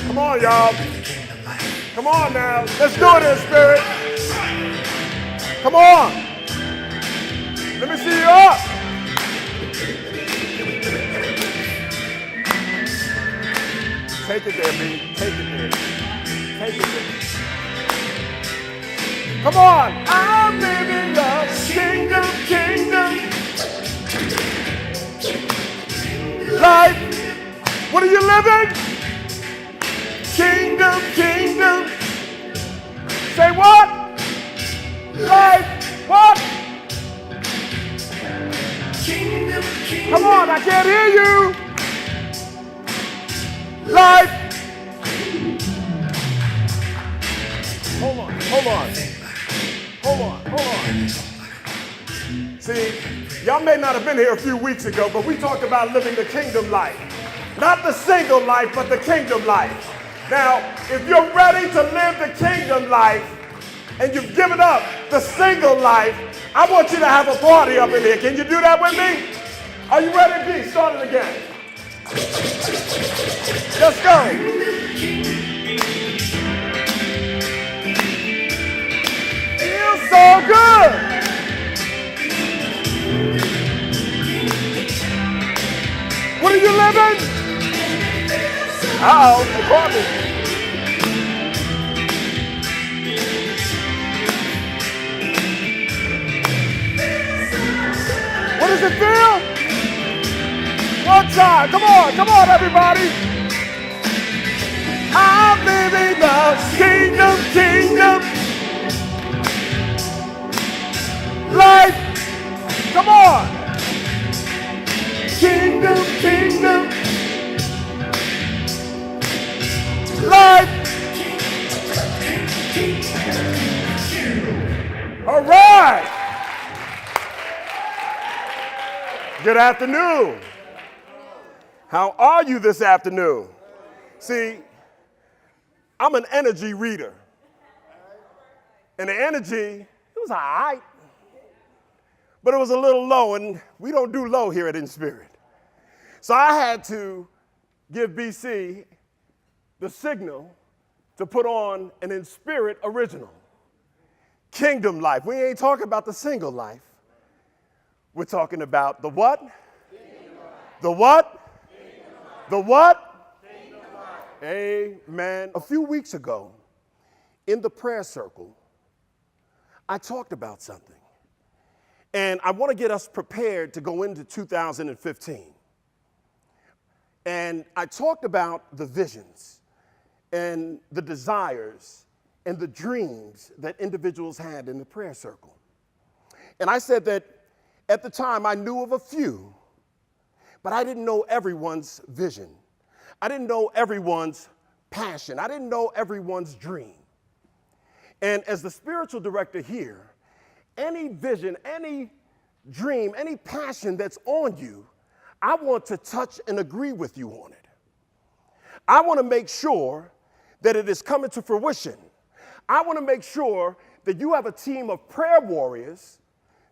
Come on, y'all. Come on now. Let's do it in spirit. Come on. Let me see you up. Take it there, B. Take it there. Take it there. Come on. I'm living the kingdom life. What are you living? Kingdom. Say what? Life. What? Kingdom. Come on, I can't hear you. Life. Hold on. See, y'all may not have been here a few weeks ago, but we talked about living the kingdom life. Not the single life, but the kingdom life. Now, if you're ready to live the kingdom life and you've given up the single life, I want you to have a party up in here. Can you do that with me? Are you ready, B? Start it again. Let's go. Feels so good. What are you living? Uh-oh, they caught me. What does it feel? One time, come on, everybody. I'm living the kingdom life. Come on. Kingdom life. All right. Good afternoon. How are you this afternoon? See, I'm an energy reader. And the energy, it was all right. But it was a little low, and we don't do low here at InSpirit. So I had to give BC the signal to put on an InSpirit original. Kingdom life. We ain't talking about the single life. We're talking about the what? The what? The what? Amen. A few weeks ago, in the prayer circle, I talked about something. And I want to get us prepared to go into 2015. And I talked about the visions and the desires and the dreams that individuals had in the prayer circle. And I said that at the time I knew of a few, but I didn't know everyone's vision. I didn't know everyone's passion. I didn't know everyone's dream. And as the spiritual director here, any vision, any dream, any passion that's on you, I want to touch and agree with you on it. I want to make sure that it is coming to fruition. I want to make sure that you have a team of prayer warriors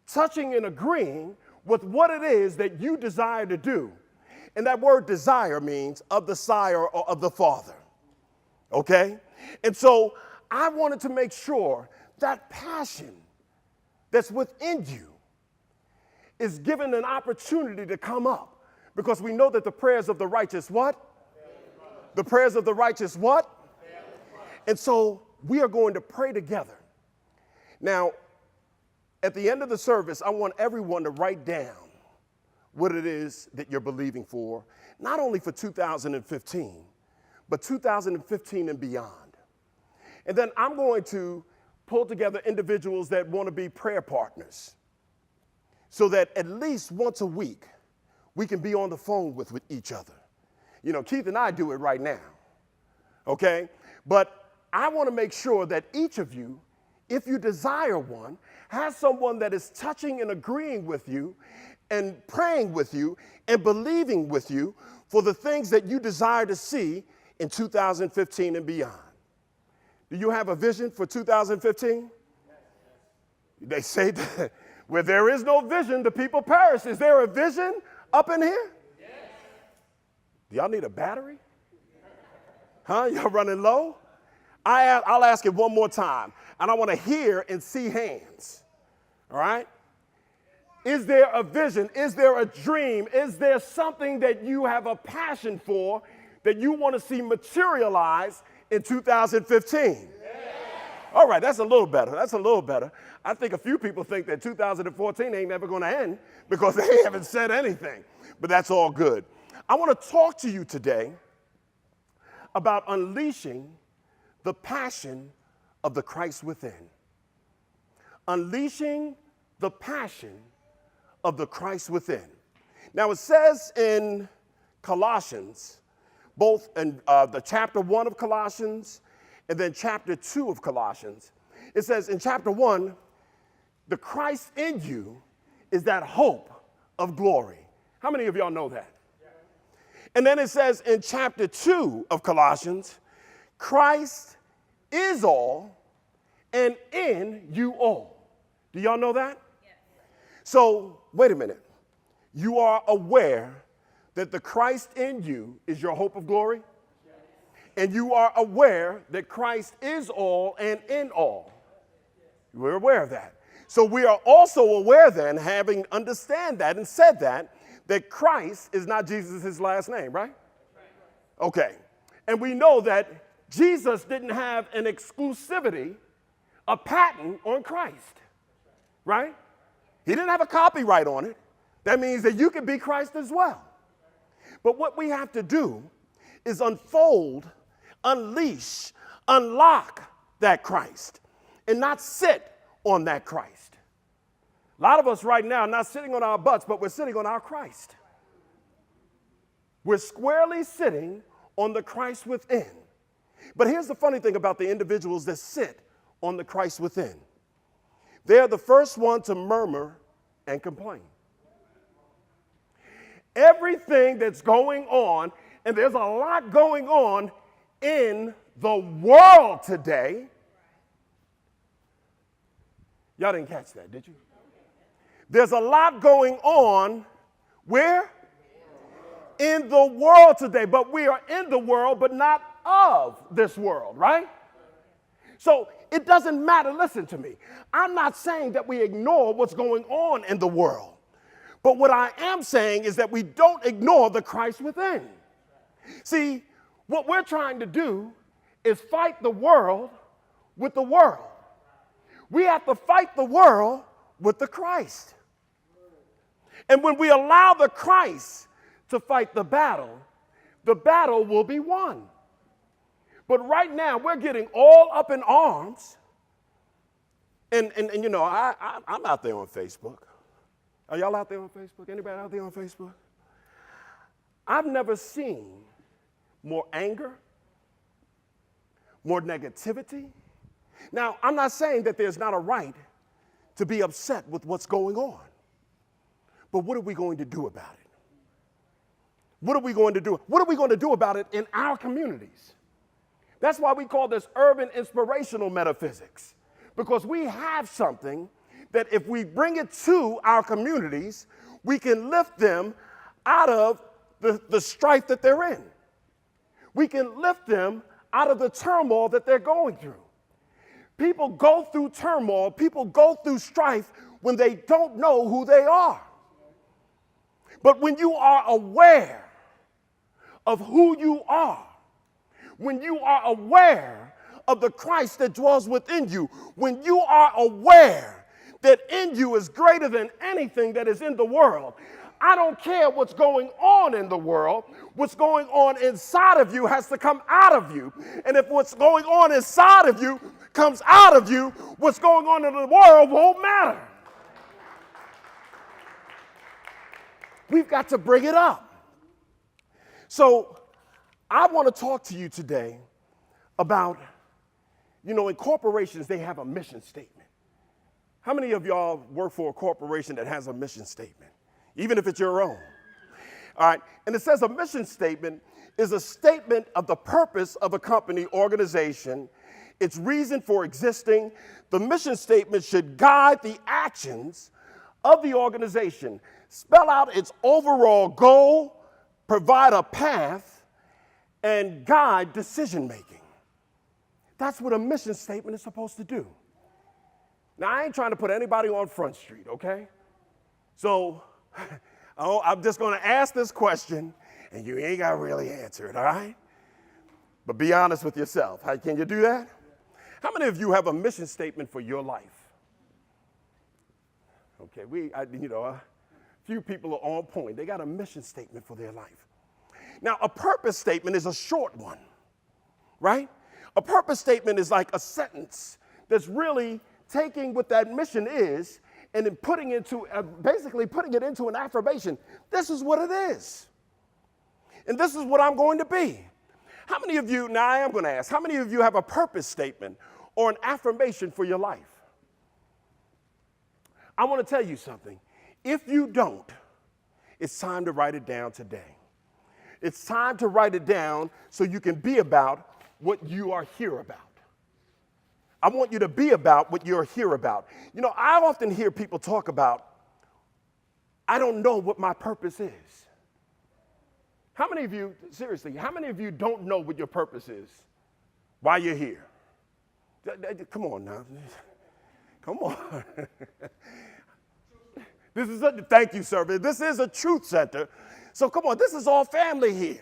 touching and agreeing with what it is that you desire to do. And that word desire means of the sire or of the father. Okay? And so I wanted to make sure that passion that's within you is given an opportunity to come up, because we know that the prayers of the righteous what? The prayers of the righteous what? And so we are going to pray together. Now, at the end of the service, I want everyone to write down what it is that you're believing for, not only for 2015, but 2015 and beyond. And then I'm going to pull together individuals that want to be prayer partners so that at least once a week we can be on the phone with each other. You know, Keith and I do it right now, okay? But I want to make sure that each of you, if you desire one, has someone that is touching and agreeing with you and praying with you and believing with you for the things that you desire to see in 2015 and beyond. Do you have a vision for 2015? They say that where there is no vision, the people perish. Is there a vision up in here? Yes. Do y'all need a battery? Huh? Y'all running low? I'll ask it one more time, and I want to hear and see hands. All right? Is there a vision? Is there a dream? Is there something that you have a passion for that you want to see materialize in 2015? All right, that's a little better. That's a little better. I think a few people think that 2014 ain't never going to end because they haven't said anything, but that's all good. I want to talk to you today about unleashing the passion of the Christ within. Unleashing the passion of the Christ within. Now it says in Colossians, both in the chapter 1 of Colossians and then chapter 2 of Colossians, it says in chapter 1, the Christ in you is that hope of glory. How many of y'all know that? And then it says in chapter 2 of Colossians, Christ is all and in you all. Do y'all know that? Yes. So, wait a minute. You are aware that the Christ in you is your hope of glory? Yes. And you are aware that Christ is all and in all. We're aware of that. So we are also aware then, having understand that and said that Christ is not Jesus' last name, right? Okay. And we know that Jesus didn't have an exclusivity, a patent on Christ, right? He didn't have a copyright on it. That means that you can be Christ as well. But what we have to do is unfold, unleash, unlock that Christ and not sit on that Christ. A lot of us right now are not sitting on our butts, but we're sitting on our Christ. We're squarely sitting on the Christ within. But here's the funny thing about the individuals that sit on the Christ within. They're the first one to murmur and complain. Everything that's going on, and there's a lot going on in the world today. Y'all didn't catch that, did you? There's a lot going on where? In the world today. But we are in the world, but not of this world, right? So it doesn't matter. Listen to me. I'm not saying that we ignore what's going on in the world. But what I am saying is that we don't ignore the Christ within. See, what we're trying to do is fight the world with the world. We have to fight the world with the Christ. And when we allow the Christ to fight the battle will be won. But right now, we're getting all up in arms. And you know, I'm out there on Facebook. Are y'all out there on Facebook? Anybody out there on Facebook? I've never seen more anger, more negativity. Now, I'm not saying that there's not a right to be upset with what's going on. But what are we going to do about it? What are we going to do? What are we going to do about it in our communities? That's why we call this urban inspirational metaphysics, because we have something that if we bring it to our communities, we can lift them out of the strife that they're in. We can lift them out of the turmoil that they're going through. People go through turmoil, people go through strife when they don't know who they are. But when you are aware of who you are, when you are aware of the Christ that dwells within you, when you are aware that in you is greater than anything that is in the world, I don't care what's going on in the world. What's going on inside of you has to come out of you. And if what's going on inside of you comes out of you, what's going on in the world won't matter. We've got to bring it up. So I want to talk to you today about, you know, in corporations, they have a mission statement. How many of y'all work for a corporation that has a mission statement, even if it's your own? All right. And it says a mission statement is a statement of the purpose of a company, organization, its reason for existing. The mission statement should guide the actions of the organization, spell out its overall goal, provide a path, and guide decision making. That's what a mission statement is supposed to do. Now, I ain't trying to put anybody on Front Street, okay? So I'm just going to ask this question, and you ain't got to really answer it, all right? But be honest with yourself. Can you do that? How many of you have a mission statement for your life? Okay, a few people are on point. They got a mission statement for their life. Now, a purpose statement is a short one, right? A purpose statement is like a sentence that's really taking what that mission is and then basically putting it into an affirmation. This is what it is. And this is what I'm going to be. How many of you, now I am going to ask, how many of you have a purpose statement or an affirmation for your life? I want to tell you something. If you don't, it's time to write it down today. It's time to write it down so you can be about what you are here about. I want you to be about what you're here about. You know, I often hear people talk about, I don't know what my purpose is. How many of you, seriously, how many of you don't know what your purpose is? Why you're here? Come on now. Come on. Thank you, sir. This is a truth center. So come on, this is all family here.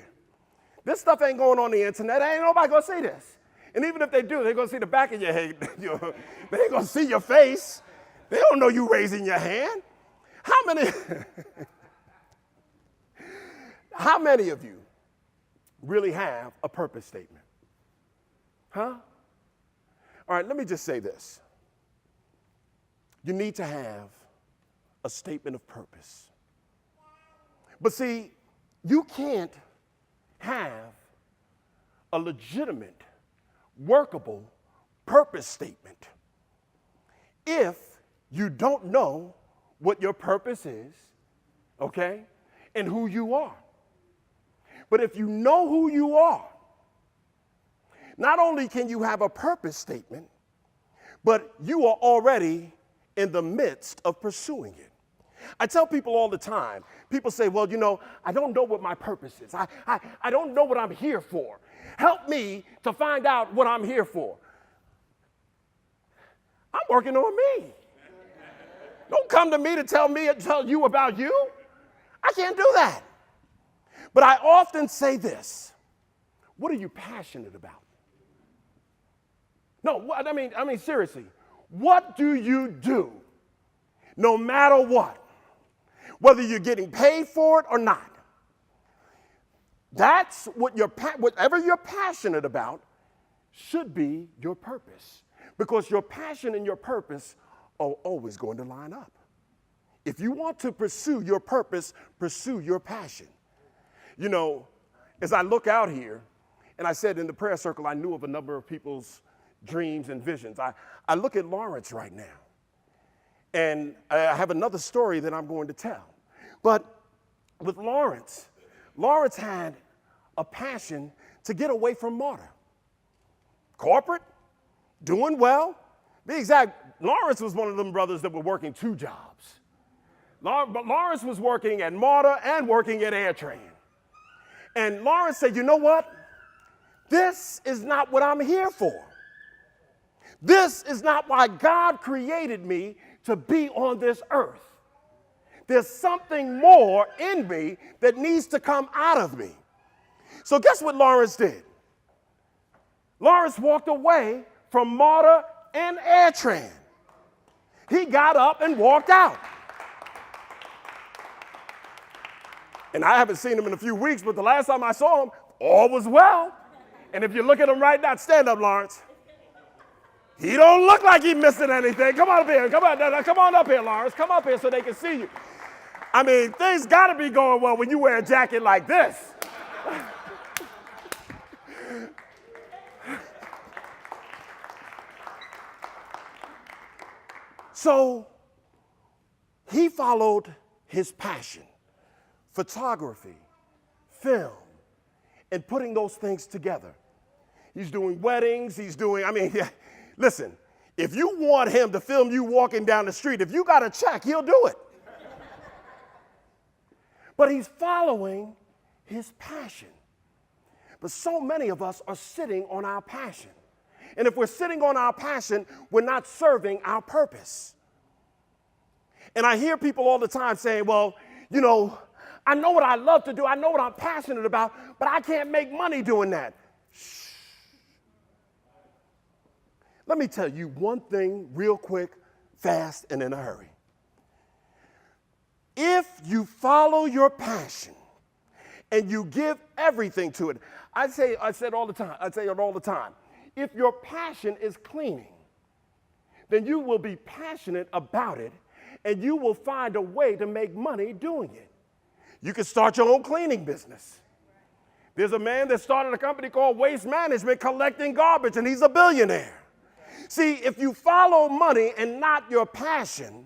This stuff ain't going on the internet. Ain't nobody gonna see this. And even if they do, they're gonna see the back of your head. They ain't gonna see your face. They don't know you raising your hand. How many of you really have a purpose statement? Huh? All right, let me just say this. You need to have a statement of purpose. But see, you can't have a legitimate, workable purpose statement if you don't know what your purpose is, okay, and who you are. But if you know who you are, not only can you have a purpose statement, but you are already in the midst of pursuing it. I tell people all the time, people say, well, you know, I don't know what my purpose is. I don't know what I'm here for. Help me to find out what I'm here for. I'm working on me. Don't come to me to tell you about you. I can't do that. But I often say this. What are you passionate about? No, I mean seriously. What do you do no matter what? Whether you're getting paid for it or not. That's what whatever you're passionate about should be your purpose. Because your passion and your purpose are always going to line up. If you want to pursue your purpose, pursue your passion. You know, as I look out here, and I said in the prayer circle, I knew of a number of people's dreams and visions. I look at Lawrence right now. And I have another story that I'm going to tell. But with Lawrence had a passion to get away from martyr. Corporate, doing well. Be exact, Lawrence was one of them brothers that were working 2 jobs. But Lawrence was working at martyr and working at AirTran. And Lawrence said, you know what? This is not what I'm here for. This is not why God created me to be on this earth. There's something more in me that needs to come out of me. So guess what Lawrence did? Lawrence walked away from martyr and AirTran. He got up and walked out. And I haven't seen him in a few weeks, but the last time I saw him, all was well. And if you look at him right now, stand up, Lawrence. He don't look like he's missing anything. Come on up here. Come on up here, Lawrence. Come up here so they can see you. I mean, things got to be going well when you wear a jacket like this. So he followed his passion, photography, film, and putting those things together. He's doing weddings. Listen, if you want him to film you walking down the street, if you got a check, he'll do it. But he's following his passion. But so many of us are sitting on our passion. And if we're sitting on our passion, we're not serving our purpose. And I hear people all the time saying, well, you know, I know what I love to do. I know what I'm passionate about, but I can't make money doing that. Shh. Let me tell you one thing real quick, fast, and in a hurry. If you follow your passion and you give everything to it, I say it all the time. If your passion is cleaning, then you will be passionate about it and you will find a way to make money doing it. You can start your own cleaning business. There's a man that started a company called Waste Management collecting garbage, and he's a billionaire. See, if you follow money and not your passion,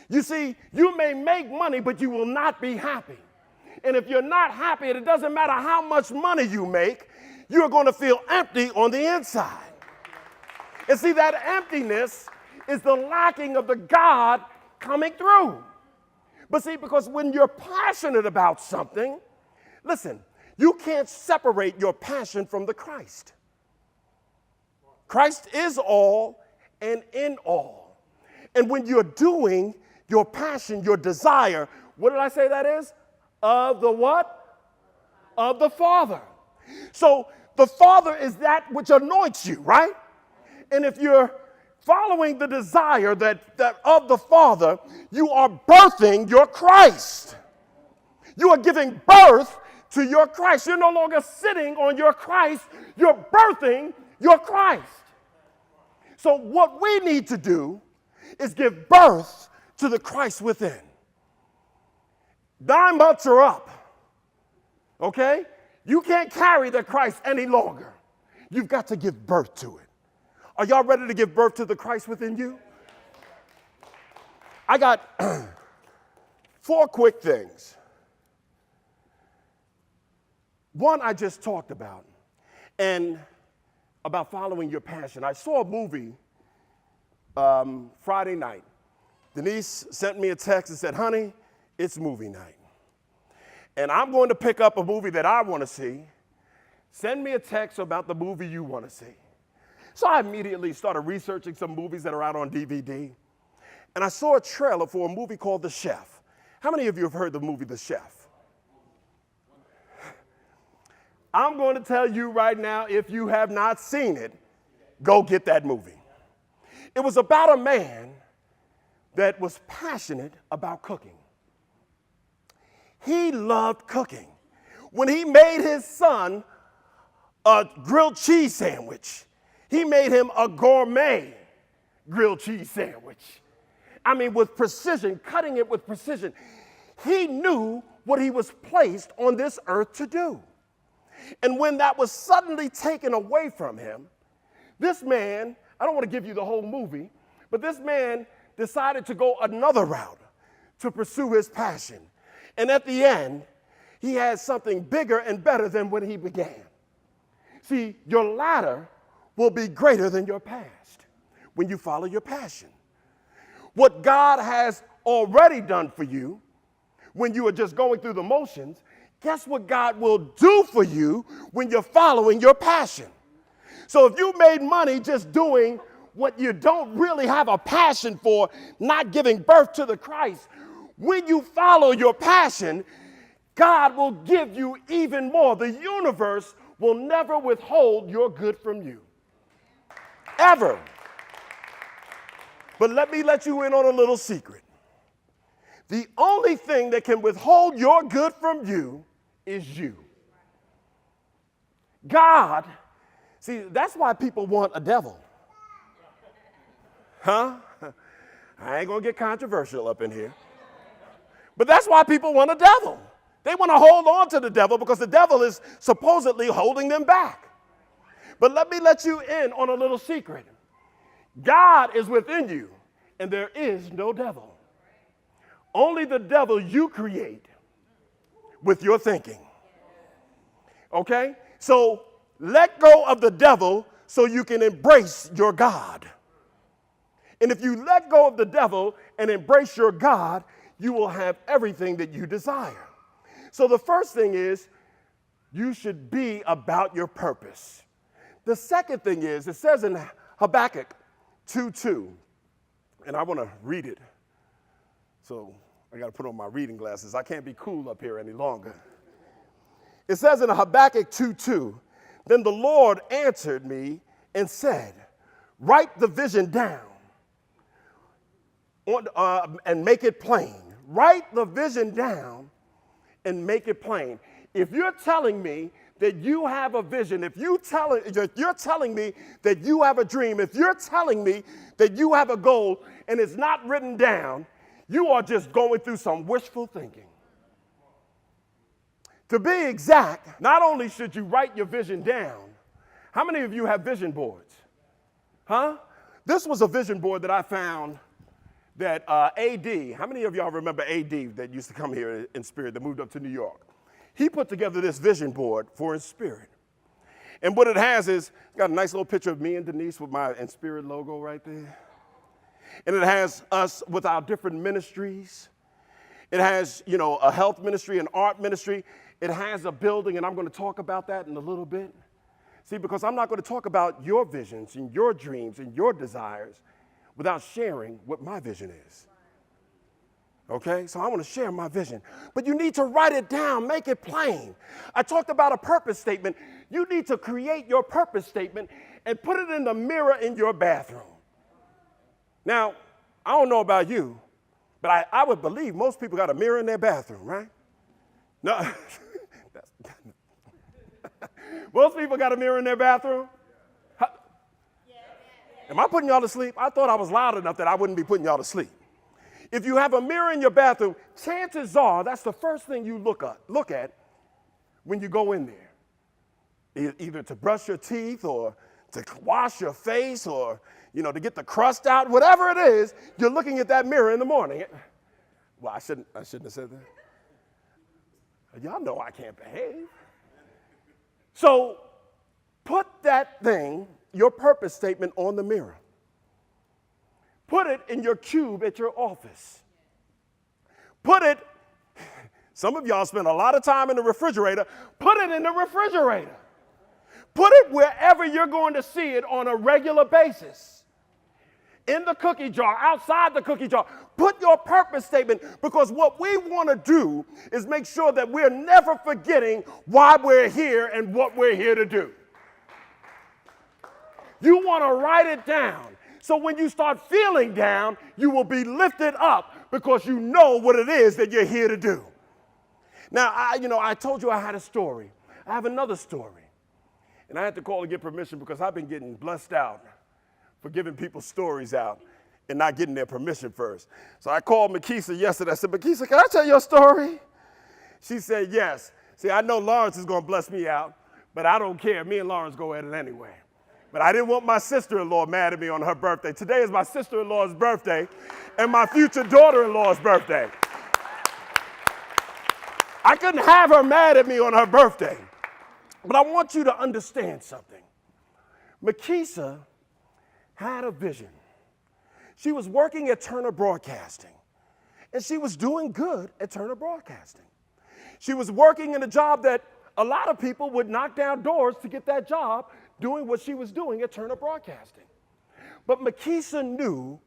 you see, you may make money, but you will not be happy. And if you're not happy, it doesn't matter how much money you make, you're going to feel empty on the inside. And see, that emptiness is the lacking of the God coming through. But see, because when you're passionate about something, listen, you can't separate your passion from the Christ. Christ is all and in all. And when you're doing your passion, your desire, what did I say that is? Of the what? Of the Father. So the Father is that which anoints you, right? And if you're following the desire that of the Father, you are birthing your Christ. You are giving birth to your Christ. You're no longer sitting on your Christ, you're birthing your Christ. So what we need to do is give birth to the Christ within. 9 months are up, okay? You can't carry the Christ any longer. You've got to give birth to it. Are y'all ready to give birth to the Christ within you? I got 4 quick things. One I just talked about, and about following your passion. I saw a movie Friday night. Denise sent me a text and said, honey, it's movie night. And I'm going to pick up a movie that I want to see. Send me a text about the movie you want to see. So I immediately started researching some movies that are out on DVD. And I saw a trailer for a movie called The Chef. How many of you have heard the movie The Chef? I'm going to tell you right now, if you have not seen it, go get that movie. It was about a man that was passionate about cooking. He loved cooking. When he made his son a grilled cheese sandwich, he made him a gourmet grilled cheese sandwich. I mean, with precision, cutting it with precision. He knew what he was placed on this earth to do. And when that was suddenly taken away from him, this man, I don't want to give you the whole movie, but this man decided to go another route to pursue his passion. And at the end, he had something bigger and better than when he began. See, your latter will be greater than your past when you follow your passion. What God has already done for you when you are just going through the motions, guess what God will do for you when you're following your passion? So if you made money just doing what you don't really have a passion for, not giving birth to the Christ, when you follow your passion, God will give you even more. The universe will never withhold your good from you. Ever. But let me let you in on a little secret. The only thing that can withhold your good from you is you. God, see, that's why people want a devil. Huh? I ain't gonna get controversial up in here. But that's why people want a devil. They want to hold on to the devil because the devil is supposedly holding them back. But let me let you in on a little secret. God is within you, and there is no devil. Only the devil you create with your thinking. Okay? So let go of the devil so you can embrace your God. And if you let go of the devil and embrace your God, you will have everything that you desire. So the first thing is you should be about your purpose. The second thing is, it says in Habakkuk 2:2, and I want to read it. So I got to put on my reading glasses. I can't be cool up here any longer. It says in Habakkuk 2:2, then the Lord answered me and said, write the vision down and make it plain. Write the vision down and make it plain. If you're telling me that you have a vision, if you're telling me that you have a dream, if you're telling me that you have a goal and it's not written down, you are just going through some wishful thinking. To be exact, not only should you write your vision down, how many of you have vision boards? Huh? This was a vision board that I found that AD, how many of y'all remember AD that used to come here in Spirit that moved up to New York? He put together this vision board for InSpirit. And what it has is, it's got a nice little picture of me and Denise with my InSpirit logo right there. And it has us with our different ministries. It has, a health ministry, an art ministry. It has a building, and I'm going to talk about that in a little bit. See, because I'm not going to talk about your visions and your dreams and your desires without sharing what my vision is. Okay, so I want to share my vision, but you need to write it down, make it plain. I talked about a purpose statement. You need to create your purpose statement and put it in the mirror in your bathroom. Now, I don't know about you, but I would believe most people got a mirror in their bathroom, right? No, most people got a mirror in their bathroom. Am I putting y'all to sleep? I thought I was loud enough that I wouldn't be putting y'all to sleep. If you have a mirror in your bathroom, chances are that's the first thing you look at when you go in there. Either to brush your teeth or to wash your face or, to get the crust out, whatever it is, you're looking at that mirror in the morning. Well, I shouldn't have said that. Y'all know I can't behave. So put that thing, your purpose statement, on the mirror. Put it in your cube at your office. Put it, some of y'all spend a lot of time in the refrigerator. Put it in the refrigerator. Put it wherever you're going to see it on a regular basis. In the cookie jar, outside the cookie jar. Put your purpose statement, because what we want to do is make sure that we're never forgetting why we're here and what we're here to do. You want to write it down. So when you start feeling down, you will be lifted up because you know what it is that you're here to do. Now, I told you I had a story. I have another story. And I had to call and get permission because I've been getting blessed out for giving people stories out and not getting their permission first. So I called Makisa yesterday. I said, Makisa, can I tell you a story? She said, yes. See, I know Lawrence is going to bless me out, but I don't care. Me and Lawrence go at it anyway. But I didn't want my sister-in-law mad at me on her birthday. Today is my sister-in-law's birthday and my future daughter-in-law's birthday. I couldn't have her mad at me on her birthday. But I want you to understand something. Makisa had a vision. She was working at Turner Broadcasting, and she was doing good at Turner Broadcasting. She was working in a job that a lot of people would knock down doors to get that job, doing what she was doing at Turner Broadcasting. But Makisa knew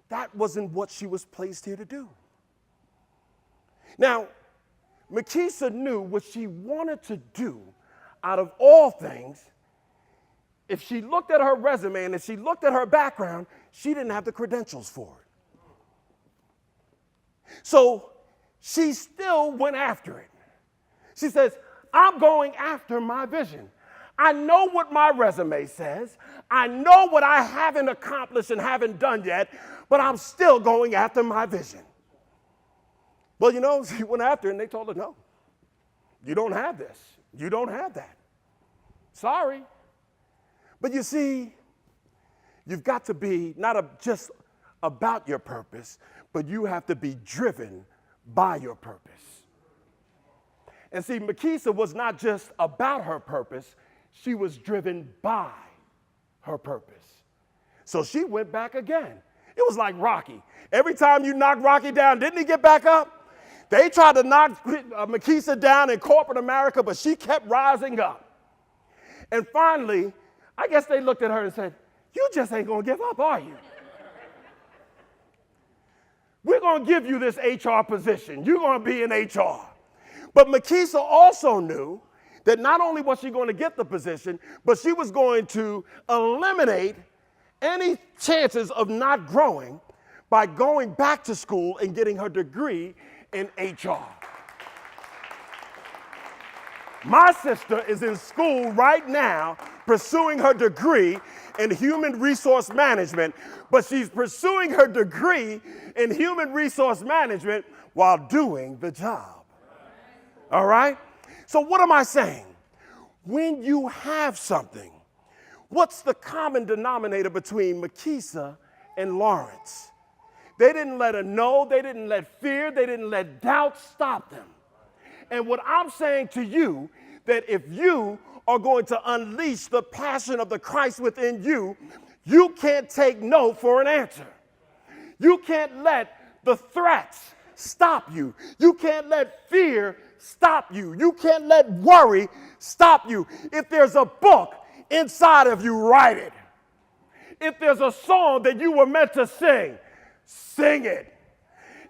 that wasn't what she was placed here to do. Now, Makisa knew what she wanted to do out of all things. If she looked at her resume and if she looked at her background, she didn't have the credentials for it. So she still went after it. She says, I'm going after my vision. I know what my resume says. I know what I haven't accomplished and haven't done yet, but I'm still going after my vision. Well, she went after it and they told her, no, you don't have this. You don't have that. Sorry. But you see, you've got to be not just about your purpose, but you have to be driven by your purpose. And see, Makisa was not just about her purpose, she was driven by her purpose. So she went back again. It was like Rocky. Every time you knocked Rocky down, didn't he get back up? They tried to knock Makisa down in corporate America, but she kept rising up. And finally, I guess they looked at her and said, you just ain't going to give up, are you? We're going to give you this HR position. You're going to be in HR. But Makisa also knew that not only was she going to get the position, but she was going to eliminate any chances of not growing by going back to school and getting her degree in HR. My sister is in school right now pursuing her degree in human resource management, but she's pursuing her degree in human resource management while doing the job. All right? So what am I saying? When you have something, what's the common denominator between Makisa and Lawrence? They didn't let her know, they didn't let fear, they didn't let doubt stop them. And what I'm saying to you, that if you are going to unleash the passion of the Christ within you, you can't take no for an answer. You can't let the threats stop you. You can't let fear stop you. You can't let worry stop you. If there's a book inside of you, write it. If there's a song that you were meant to sing, sing it.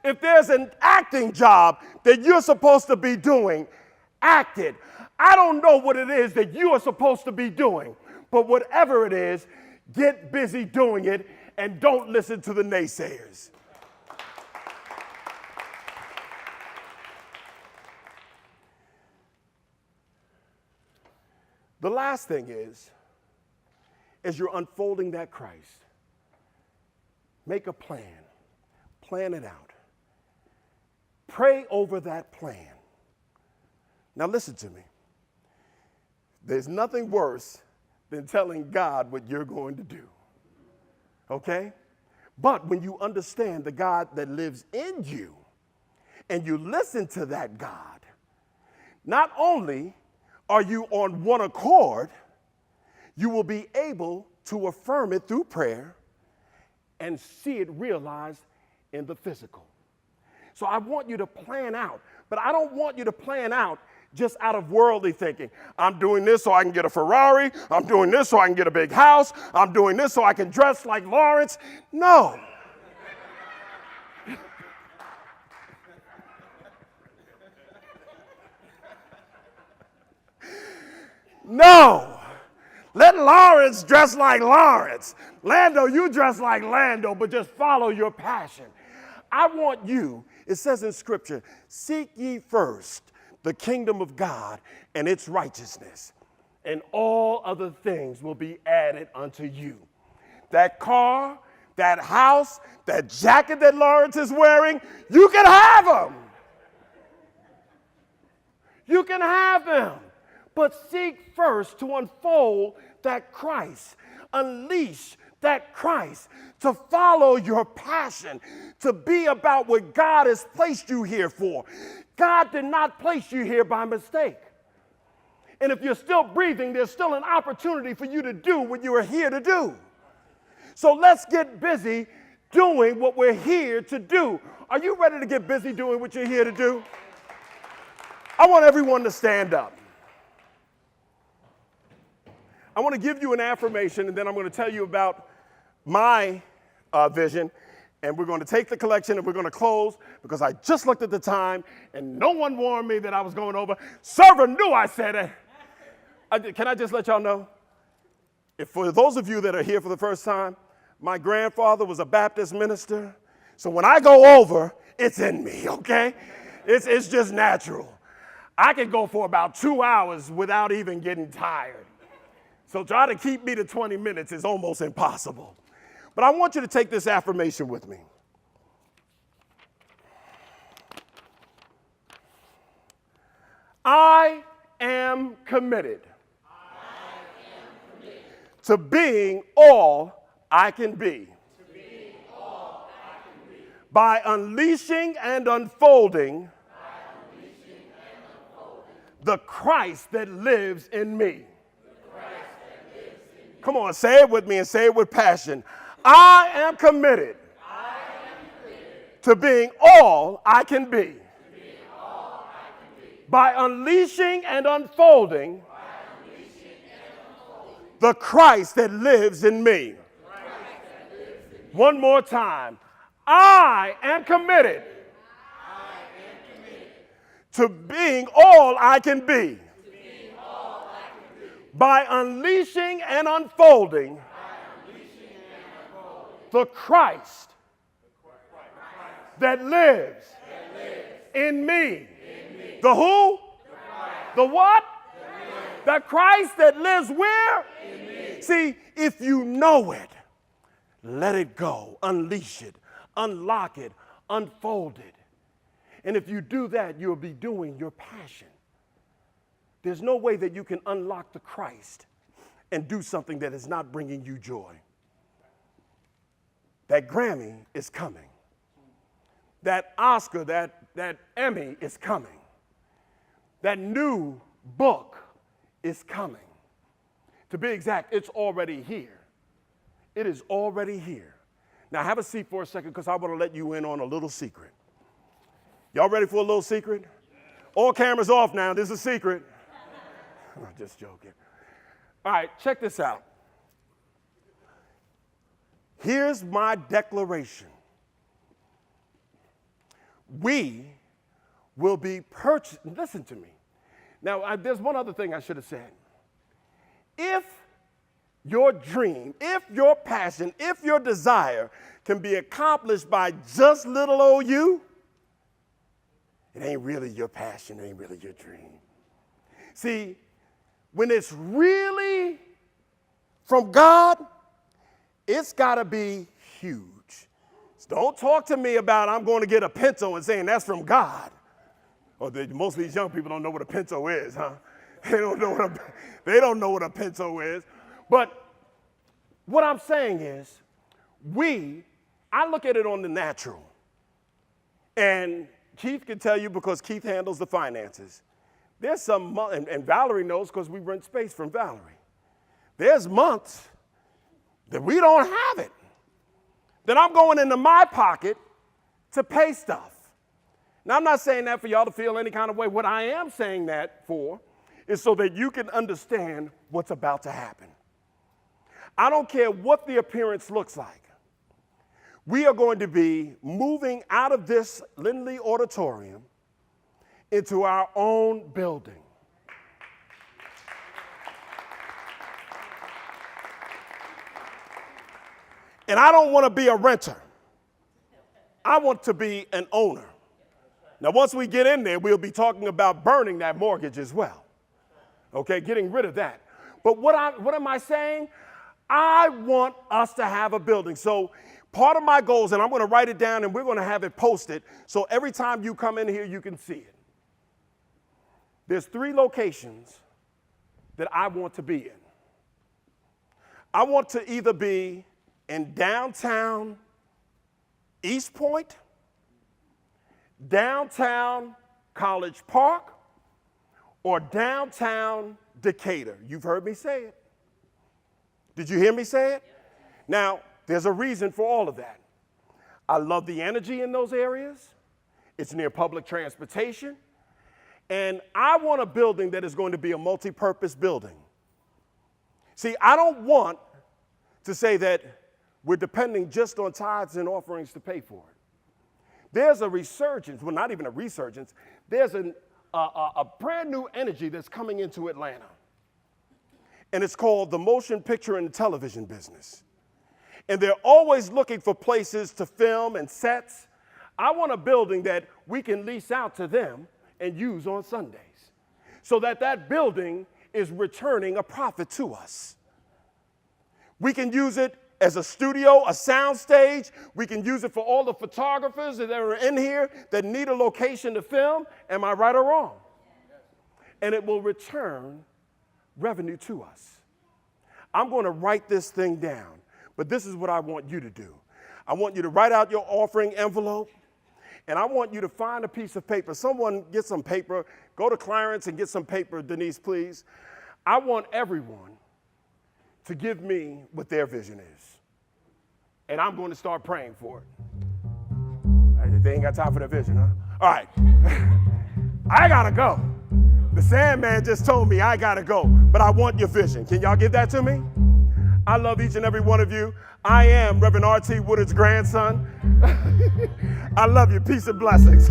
If there's an acting job that you're supposed to be doing, act it. I don't know what it is that you are supposed to be doing, but whatever it is, get busy doing it and don't listen to the naysayers. The last thing is, as you're unfolding that Christ, make a plan. Plan it out. Pray over that plan. Now listen to me. There's nothing worse than telling God what you're going to do. Okay? But when you understand the God that lives in you and you listen to that God, not only are you on one accord, you will be able to affirm it through prayer and see it realized in the physical. So I want you to plan out, but I don't want you to plan out just out of worldly thinking. I'm doing this so I can get a Ferrari. I'm doing this so I can get a big house. I'm doing this so I can dress like Lawrence. No. No. Let Lawrence dress like Lawrence. Lando, you dress like Lando, but just follow your passion. I want you, it says in Scripture, seek ye first the kingdom of God and its righteousness, and all other things will be added unto you. That car, that house, that jacket that Lawrence is wearing, you can have them. You can have them. But seek first to unfold that Christ, unleash that Christ, to follow your passion, to be about what God has placed you here for. God did not place you here by mistake. And if you're still breathing, there's still an opportunity for you to do what you are here to do. So let's get busy doing what we're here to do. Are you ready to get busy doing what you're here to do? I want everyone to stand up. I want to give you an affirmation, and then I'm going to tell you about my vision, and we're going to take the collection and we're going to close because I just looked at the time and no one warned me that I was going over. Server knew I said it. Can I just let y'all know? If for those of you that are here for the first time, my grandfather was a Baptist minister, so when I go over, it's in me, okay? It's just natural. I can go for about 2 hours without even getting tired. So try to keep me to 20 minutes is almost impossible. But I want you to take this affirmation with me. I am committed to being all I can be. By unleashing and unfolding the Christ that lives in me. Come on, say it with me and say it with passion. I am committed to being all I can be. by unleashing and unfolding the Christ that lives in me. One more time. I am committed to being all I can be by unleashing and unfolding the Christ that lives in me. The who? The what? The Christ that lives where? See, if you know it, let it go, unleash it, unlock it, unfold it. And if you do that, you'll be doing your passion. There's no way that you can unlock the Christ and do something that is not bringing you joy. That Grammy is coming. That Oscar, that Emmy is coming. That new book is coming. To be exact, it's already here. It is already here. Now have a seat for a second because I want to let you in on a little secret. Y'all ready for a little secret? All cameras off now. This is a secret. I'm just joking. All right, check this out. Here's my declaration. We will be purchased. Listen to me. Now, there's one other thing I should have said. If your dream, if your passion, if your desire can be accomplished by just little old you, it ain't really your passion, it ain't really your dream. See, when it's really from God, it's got to be huge. So don't talk to me about I'm going to get a Pinto and saying that's from God. Or most of these young people don't know what a Pinto is, huh? They don't know what a Pinto is. But what I'm saying is, I look at it on the natural. And Keith can tell you because Keith handles the finances. There's some months, and Valerie knows because we rent space from Valerie. There's months that we don't have it. That I'm going into my pocket to pay stuff. Now, I'm not saying that for y'all to feel any kind of way. What I am saying that for is so that you can understand what's about to happen. I don't care what the appearance looks like. We are going to be moving out of this Lindley auditorium into our own building. And I don't want to be a renter. I want to be an owner. Now, once we get in there, we'll be talking about burning that mortgage as well. Okay, getting rid of that. But what am I saying? I want us to have a building. So part of my goals, and I'm going to write it down and we're going to have it posted, so every time you come in here, you can see it. There's 3 locations that I want to be in. I want to either be in downtown East Point, downtown College Park, or downtown Decatur. You've heard me say it. Did you hear me say it? Now, there's a reason for all of that. I love the energy in those areas. It's near public transportation. And I want a building that is going to be a multi-purpose building. See, I don't want to say that we're depending just on tithes and offerings to pay for it. There's a resurgence, well, not even a resurgence, there's a brand new energy that's coming into Atlanta. And it's called the motion picture and television business. And they're always looking for places to film and sets. I want a building that we can lease out to them and use on Sundays so that that building is returning a profit to us. We can use it as a studio, a sound stage. We can use it for all the photographers that are in here that need a location to film. Am I right or wrong? And it will return revenue to us. I'm going to write this thing down, but this is what I want you to do. I want you to write out your offering envelope, and I want you to find a piece of paper. Someone get some paper. Go to Clarence and get some paper, Denise, please. I want everyone to give me what their vision is. And I'm going to start praying for it. They ain't got time for their vision, huh? All right. I got to go. The Sandman just told me I gotta go, but I want your vision. Can y'all give that to me? I love each and every one of you. I am Reverend R.T. Woodard's grandson. I love you. Peace and blessings.